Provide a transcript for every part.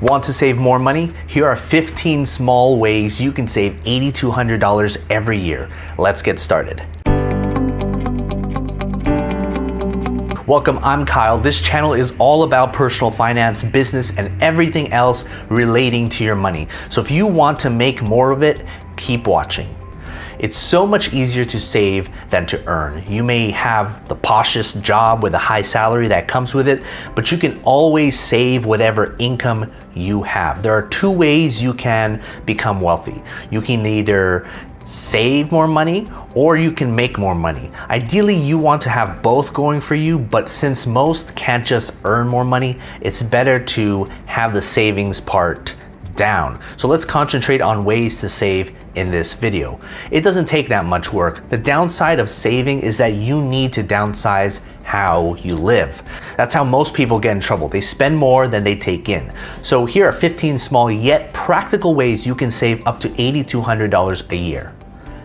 Want to save more money? Here are 15 small ways you can save $8,200 every year. Let's get started. Welcome, I'm Kyle. This channel is all about personal finance, business, and everything else relating to your money. So if you want to make more of it, keep watching. It's so much easier to save than to earn. You may have the poshest job with a high salary that comes with it, but you can always save whatever income you have. There are two ways you can become wealthy. You can either save more money or you can make more money. Ideally, you want to have both going for you, but since most can't just earn more money, it's better to have the savings part down. So let's concentrate on ways to save in this video. It doesn't take that much work. The downside of saving is that you need to downsize how you live. That's how most people get in trouble. They spend more than they take in. So here are 15 small yet practical ways you can save up to $8,200 a year.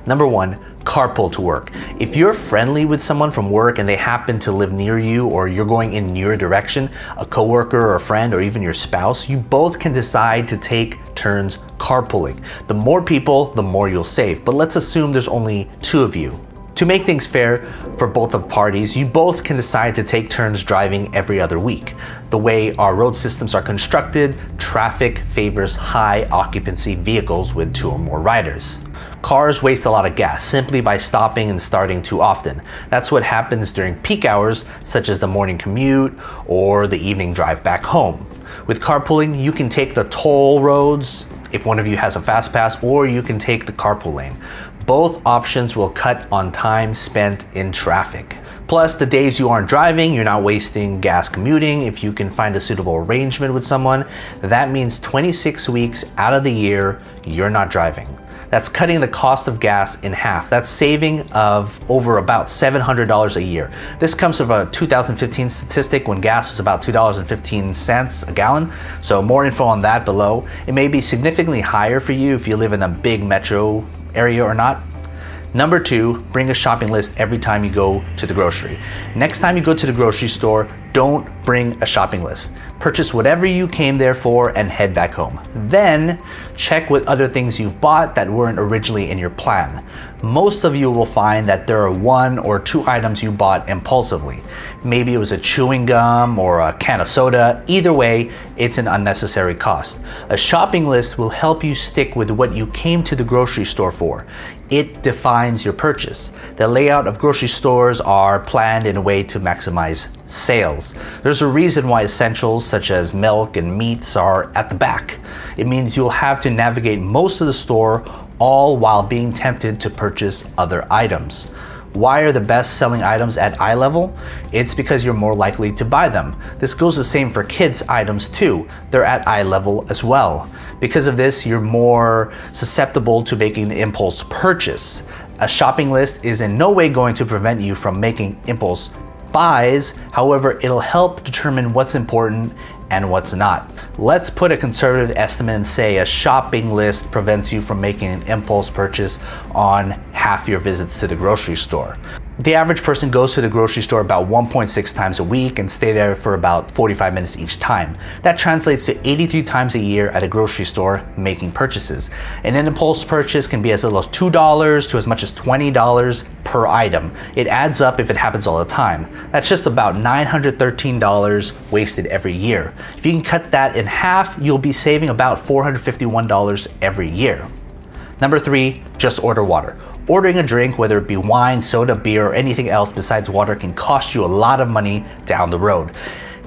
Number one, carpool to work. If you're friendly with someone from work and they happen to live near you, or you're going in your direction, a coworker or a friend or even your spouse, you both can decide to take turns carpooling. The more people, the more you'll save. But let's assume there's only two of you. To make things fair for both of parties, you both can decide to take turns driving every other week. The way our road systems are constructed, traffic favors high occupancy vehicles with two or more riders. Cars waste a lot of gas simply by stopping and starting too often. That's what happens during peak hours, such as the morning commute or the evening drive back home. With carpooling, you can take the toll roads if one of you has a fast pass, or you can take the carpool lane. Both options will cut on time spent in traffic. Plus, the days you aren't driving, you're not wasting gas commuting. If you can find a suitable arrangement with someone, that means 26 weeks out of the year, you're not driving. That's cutting the cost of gas in half. That's saving of over about $700 a year. This comes from a 2015 statistic when gas was about $2.15 a gallon. So more info on that below. It may be significantly higher for you if you live in a big metro area or not. Number two, bring a shopping list every time you go to the grocery. Next time you go to the grocery store, don't bring a shopping list. Purchase whatever you came there for and head back home. Then check with other things you've bought that weren't originally in your plan. Most of you will find that there are one or two items you bought impulsively. Maybe it was a chewing gum or a can of soda. Either way, it's an unnecessary cost. A shopping list will help you stick with what you came to the grocery store for. It defines your purchase. The layout of grocery stores are planned in a way to maximize sales. There's a reason why essentials such as milk and meats are at the back. It means you'll have to navigate most of the store, all while being tempted to purchase other items. Why are the best selling items at eye level? It's because you're more likely to buy them. This goes the same for kids' items too. They're at eye level as well. Because of this, you're more susceptible to making an impulse purchase. A shopping list is in no way going to prevent you from making impulse buys. However, it'll help determine what's important and what's not. Let's put a conservative estimate and say a shopping list prevents you from making an impulse purchase on half your visits to the grocery store. The average person goes to the grocery store about 1.6 times a week and stay there for about 45 minutes each time. That translates to 83 times a year at a grocery store making purchases. And an impulse purchase can be as little as $2 to as much as $20 per item. It adds up if it happens all the time. That's just about $913 wasted every year. If you can cut that in half, you'll be saving about $451 every year. Number three, just order water. Ordering a drink, whether it be wine, soda, beer, or anything else besides water, can cost you a lot of money down the road.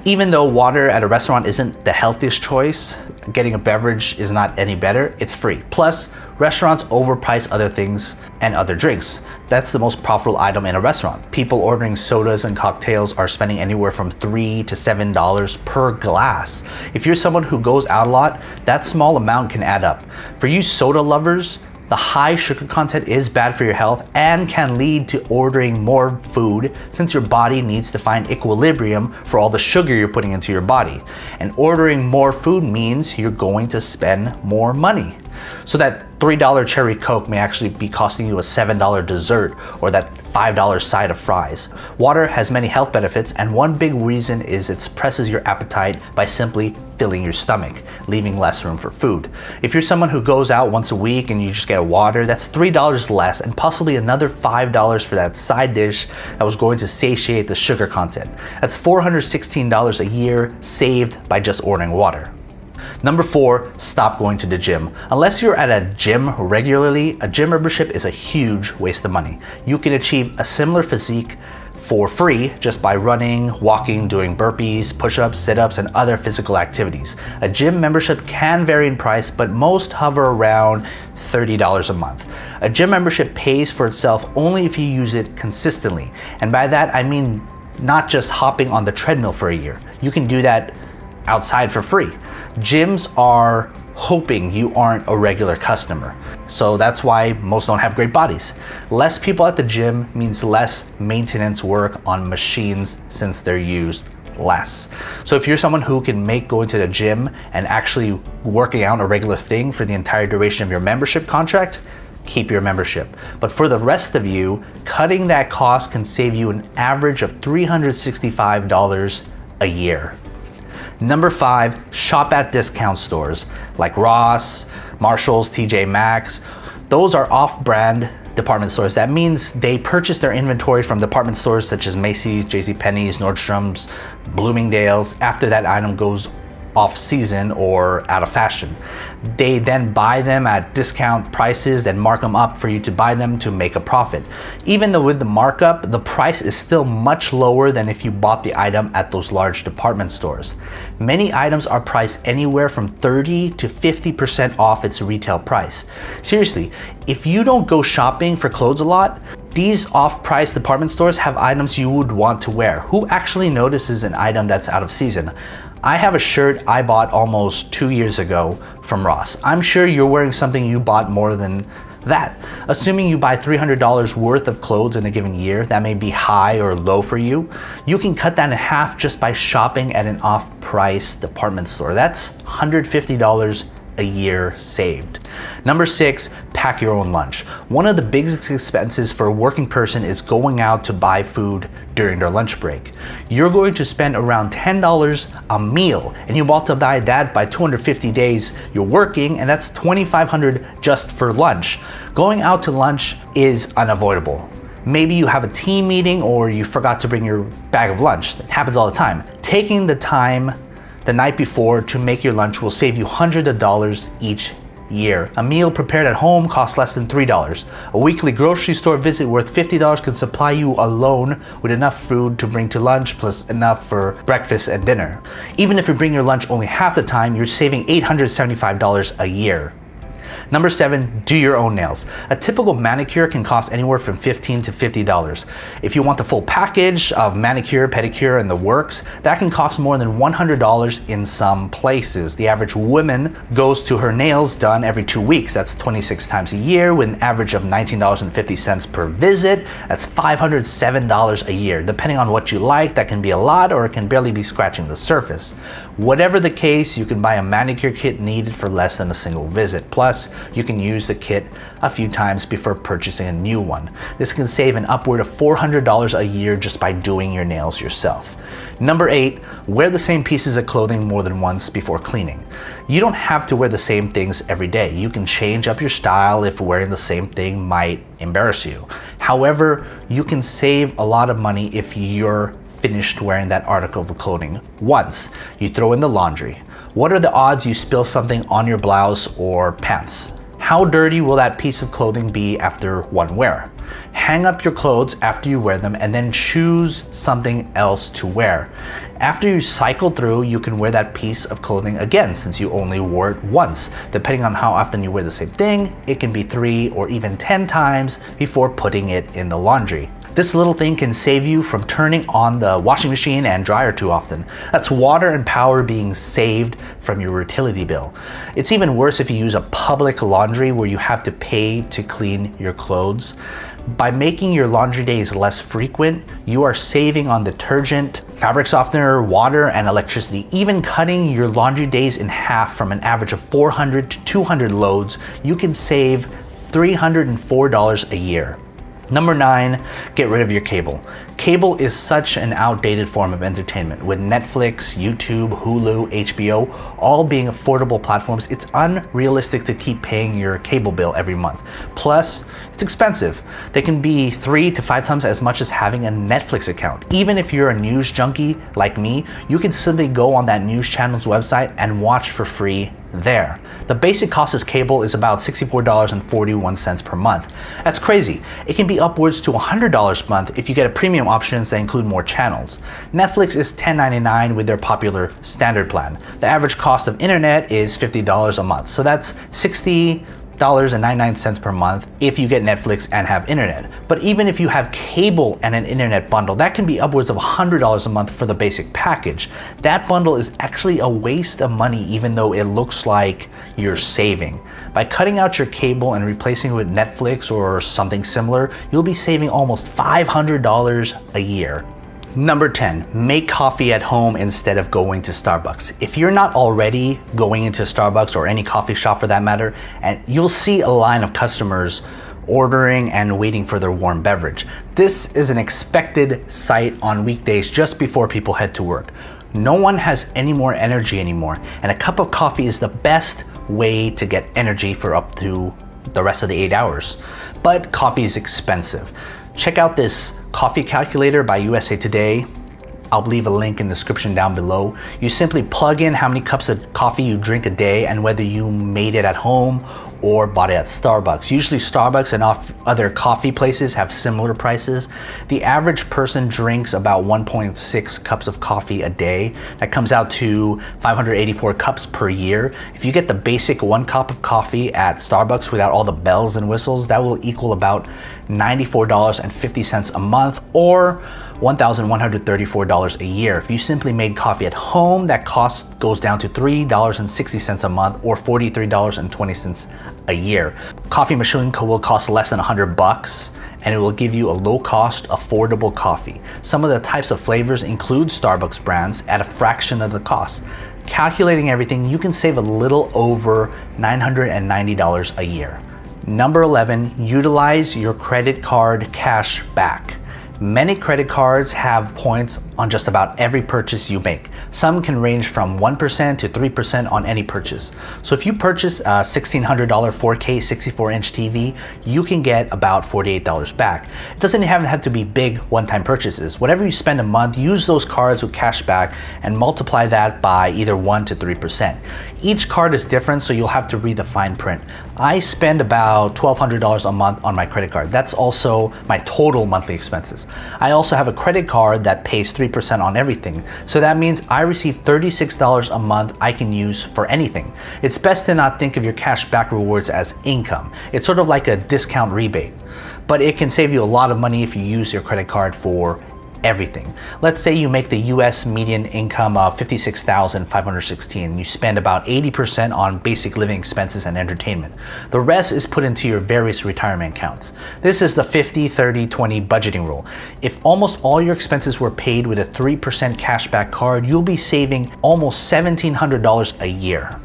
Even though water at a restaurant isn't the healthiest choice, getting a beverage is not any better, it's free. Plus, restaurants overprice other things and other drinks. That's the most profitable item in a restaurant. People ordering sodas and cocktails are spending anywhere from $3 to $7 per glass. If you're someone who goes out a lot, that small amount can add up. For you soda lovers, the high sugar content is bad for your health and can lead to ordering more food, since your body needs to find equilibrium for all the sugar you're putting into your body. And ordering more food means you're going to spend more money. So that $3 cherry Coke may actually be costing you a $7 dessert or that $5 side of fries. Water has many health benefits, and one big reason is it suppresses your appetite by simply filling your stomach, leaving less room for food. If you're someone who goes out once a week and you just get water, that's $3 less and possibly another $5 for that side dish that was going to satiate the sugar content. That's $416 a year saved by just ordering water. Number 4, stop going to the gym. Unless you're at a gym regularly, a gym membership is a huge waste of money. You can achieve a similar physique for free just by running, walking, doing burpees, push-ups, sit-ups, and other physical activities. A gym membership can vary in price, but most hover around $30 a month. A gym membership pays for itself only if you use it consistently. And by that, I mean not just hopping on the treadmill for a year. You can do that outside for free. Gyms are hoping you aren't a regular customer. So that's why most don't have great bodies. Less people at the gym means less maintenance work on machines since they're used less. So if you're someone who can make going to the gym and actually working out a regular thing for the entire duration of your membership contract, keep your membership. But for the rest of you, cutting that cost can save you an average of $365 a year. Number 5, shop at discount stores like Ross, Marshalls, TJ Maxx. Those are off-brand department stores. That means they purchase their inventory from department stores such as Macy's, JCPenney's, Nordstrom's, Bloomingdale's after that item goes off season or out of fashion. They then buy them at discount prices, then mark them up for you to buy them to make a profit. Even though with the markup, the price is still much lower than if you bought the item at those large department stores. Many items are priced anywhere from 30 to 50% off its retail price. Seriously, if you don't go shopping for clothes a lot, these off-price department stores have items you would want to wear. Who actually notices an item that's out of season? I have a shirt I bought almost 2 years ago from Ross. I'm sure you're wearing something you bought more than that. Assuming you buy $300 worth of clothes in a given year, that may be high or low for you. You can cut that in half just by shopping at an off-price department store. That's $150 a year saved. Number 6, pack your own lunch. One of the biggest expenses for a working person is going out to buy food during their lunch break. You're going to spend around $10 a meal, and you multiply that by 250 days you're working, and that's $2,500 just for lunch. Going out to lunch is unavoidable. Maybe you have a team meeting or you forgot to bring your bag of lunch. That happens all the time. Taking the time the night before to make your lunch will save you hundreds of dollars each year. A meal prepared at home costs less than $3. A weekly grocery store visit worth $50 can supply you alone with enough food to bring to lunch plus enough for breakfast and dinner. Even if you bring your lunch only half the time, you're saving $875 a year. Number 7, do your own nails. A typical manicure can cost anywhere from $15 to $50. If you want the full package of manicure, pedicure, and the works, that can cost more than $100 in some places. The average woman goes to her nails done every 2 weeks. That's 26 times a year with an average of $19.50 per visit. That's $507 a year. Depending on what you like, that can be a lot or it can barely be scratching the surface. Whatever the case, you can buy a manicure kit needed for less than a single visit. Plus, you can use the kit a few times before purchasing a new one. This can save an upward of $400 a year just by doing your nails yourself. Number 8, wear the same pieces of clothing more than once before cleaning. You don't have to wear the same things every day. You can change up your style if wearing the same thing might embarrass you. However, you can save a lot of money if you're finished wearing that article of clothing once. You throw in the laundry. What are the odds you spill something on your blouse or pants? How dirty will that piece of clothing be after one wear? Hang up your clothes after you wear them and then choose something else to wear. After you cycle through, you can wear that piece of clothing again since you only wore it once. Depending on how often you wear the same thing, it can be 3 or even 10 times before putting it in the laundry. This little thing can save you from turning on the washing machine and dryer too often. That's water and power being saved from your utility bill. It's even worse if you use a public laundry where you have to pay to clean your clothes. By making your laundry days less frequent, you are saving on detergent, fabric softener, water, and electricity. Even cutting your laundry days in half from an average of 400 to 200 loads, you can save $304 a year. Number 9, get rid of your cable. Cable is such an outdated form of entertainment. With Netflix, YouTube, Hulu, HBO, all being affordable platforms, it's unrealistic to keep paying your cable bill every month. Plus, it's expensive. They can be 3 to 5 times as much as having a Netflix account. Even if you're a news junkie like me, you can simply go on that news channel's website and watch for free there. The basic cost of cable is about $64.41 per month. That's crazy. It can be upwards to $100 a month if you get a premium options that include more channels. Netflix is $10.99 with their popular standard plan. The average cost of internet is $50 a month, so that's $60.99 per month if you get Netflix and have internet. But even if you have cable and an internet bundle, that can be upwards of $100 a month for the basic package. That bundle is actually a waste of money even though it looks like you're saving. By cutting out your cable and replacing it with Netflix or something similar, you'll be saving almost $500 a year. Number 10, make coffee at home instead of going to Starbucks. If you're not already going into Starbucks or any coffee shop for that matter, and you'll see a line of customers ordering and waiting for their warm beverage. This is an expected sight on weekdays just before people head to work. No one has any more energy anymore, and a cup of coffee is the best way to get energy for up to the rest of the 8 hours. But coffee is expensive. Check out this coffee calculator by USA Today. I'll leave a link in the description down below. You simply plug in how many cups of coffee you drink a day and whether you made it at home or bought it at Starbucks. Usually Starbucks and other coffee places have similar prices. The average person drinks about 1.6 cups of coffee a day. That comes out to 584 cups per year. If you get the basic 1 cup of coffee at Starbucks without all the bells and whistles, that will equal about $94.50 a month or $1,134 a year. If you simply made coffee at home, that cost goes down to $3.60 a month or $43.20 a year. Coffee machine will cost less than $100 and it will give you a low cost, affordable coffee. Some of the types of flavors include Starbucks brands at a fraction of the cost. Calculating everything, you can save a little over $990 a year. Number 11, utilize your credit card cash back. Many credit cards have points on just about every purchase you make. Some can range from 1% to 3% on any purchase. So if you purchase a $1,600 4K 64-inch TV, you can get about $48 back. It doesn't even have to be big one-time purchases. Whatever you spend a month, use those cards with cash back and multiply that by either 1 to 3%. Each card is different, so you'll have to read the fine print. I spend about $1,200 a month on my credit card. That's also my total monthly expenses. I also have a credit card that pays 3% on everything. So that means I receive $36 a month I can use for anything. It's best to not think of your cash back rewards as income. It's sort of like a discount rebate, but it can save you a lot of money if you use your credit card for everything. Let's say you make the US median income of $56,516 and you spend about 80% on basic living expenses and entertainment. The rest is put into your various retirement accounts. This is the 50-30-20 budgeting rule. If almost all your expenses were paid with a 3% cashback card, you'll be saving almost $1,700 a year.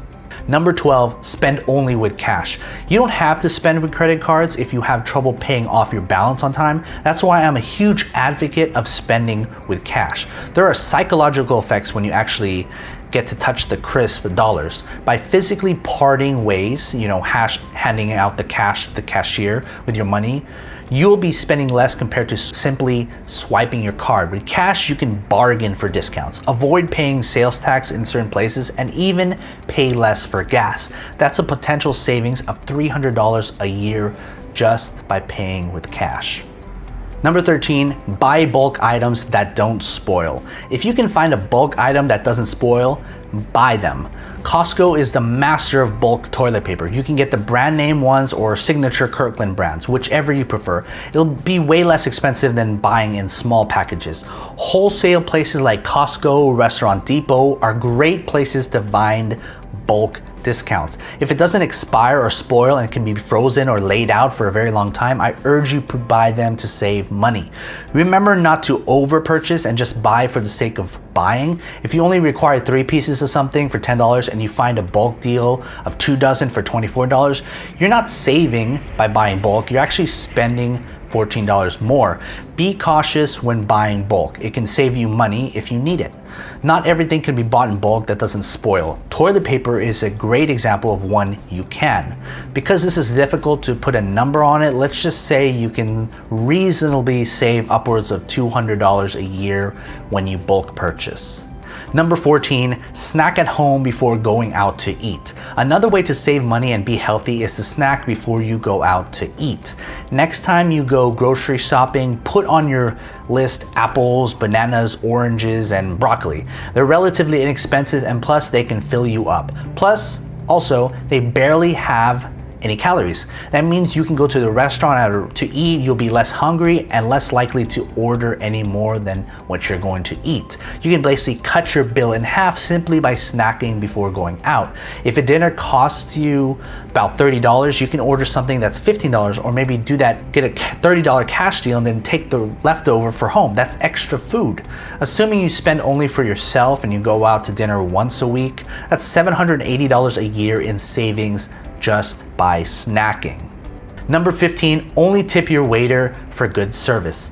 Number 12, spend only with cash. You don't have to spend with credit cards if you have trouble paying off your balance on time. That's why I'm a huge advocate of spending with cash. There are psychological effects when you actually get to touch the crisp dollars. By physically parting ways, handing out the cash to the cashier with your money, you'll be spending less compared to simply swiping your card. With cash, you can bargain for discounts, avoid paying sales tax in certain places, and even pay less for gas. That's a potential savings of $300 a year just by paying with cash. Number 13, buy bulk items that don't spoil. If you can find a bulk item that doesn't spoil, buy them. Costco is the master of bulk toilet paper. You can get the brand name ones or signature Kirkland brands, whichever you prefer. It'll be way less expensive than buying in small packages. Wholesale places like Costco, Restaurant Depot are great places to find bulk discounts. If it doesn't expire or spoil and can be frozen or laid out for a very long time, I urge you to buy them to save money. Remember not to over purchase and just buy for the sake of buying. If you only require 3 pieces of something for $10 and you find a bulk deal of 2 dozen for $24, you're not saving by buying bulk, you're actually spending $14 more. Be cautious when buying bulk. It can save you money if you need it. Not everything can be bought in bulk that doesn't spoil. Toilet paper is a great example of one you can. Because this is difficult to put a number on it, let's just say you can reasonably save upwards of $200 a year when you bulk purchase. Number 14, snack at home before going out to eat. Another way to save money and be healthy is to snack before you go out to eat. Next time you go grocery shopping, put on your list apples, bananas, oranges, and broccoli. They're relatively inexpensive and plus they can fill you up. Plus, also, they barely have any calories. That means you can go to the restaurant to eat, you'll be less hungry and less likely to order any more than what you're going to eat. You can basically cut your bill in half simply by snacking before going out. If a dinner costs you about $30, you can order something that's $15 or maybe do that, get a $30 cash deal and then take the leftover for home. That's extra food. Assuming you spend only for yourself and you go out to dinner once a week, that's $780 a year in savings just by snacking. Number 15, only tip your waiter for good service.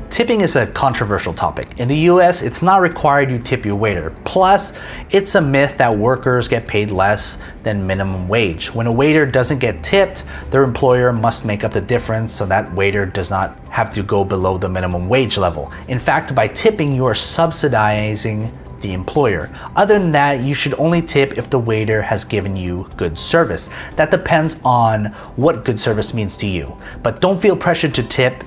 Tipping is a controversial topic. In the US, it's not required you tip your waiter. Plus, it's a myth that workers get paid less than minimum wage. When a waiter doesn't get tipped, their employer must make up the difference so that waiter does not have to go below the minimum wage level. In fact, by tipping, you are subsidizing the employer. Other than that, you should only tip if the waiter has given you good service. That depends on what good service means to you. But don't feel pressured to tip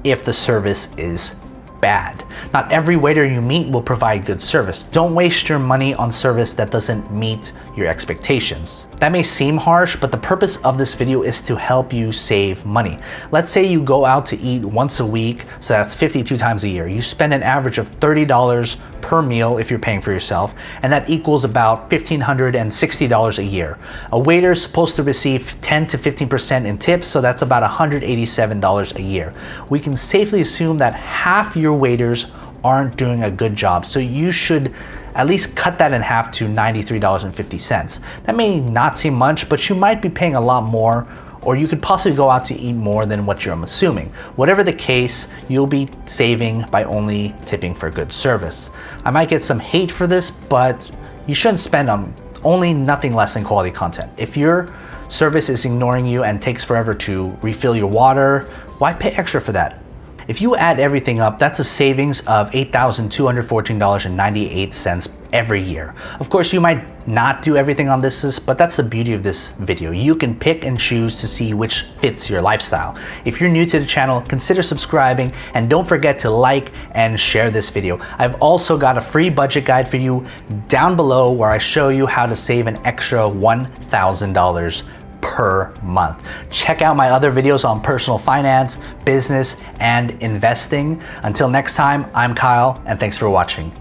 if the service is bad. Not every waiter you meet will provide good service. Don't waste your money on service that doesn't meet your expectations. That may seem harsh, but the purpose of this video is to help you save money. Let's say you go out to eat once a week, so that's 52 times a year. You spend an average of $30 per meal if you're paying for yourself, and that equals about $1,560 a year. A waiter is supposed to receive 10 to 15% in tips, so that's about $187 a year. We can safely assume that half your waiters aren't doing a good job, so you should at least cut that in half to $93.50. That may not seem much, but you might be paying a lot more, or you could possibly go out to eat more than what you're assuming. Whatever the case, you'll be saving by only tipping for good service. I might get some hate for this, but you shouldn't spend on only nothing less than quality content. If your service is ignoring you and takes forever to refill your water, why pay extra for that? If you add everything up, that's a savings of $8,214.98 every year. Of course, you might not do everything on this list, but that's the beauty of this video. You can pick and choose to see which fits your lifestyle. If you're new to the channel, consider subscribing and don't forget to like and share this video. I've also got a free budget guide for you down below where I show you how to save an extra $1,000 per month. Check out my other videos on personal finance, business, and investing. Until next time, I'm Kyle, and thanks for watching.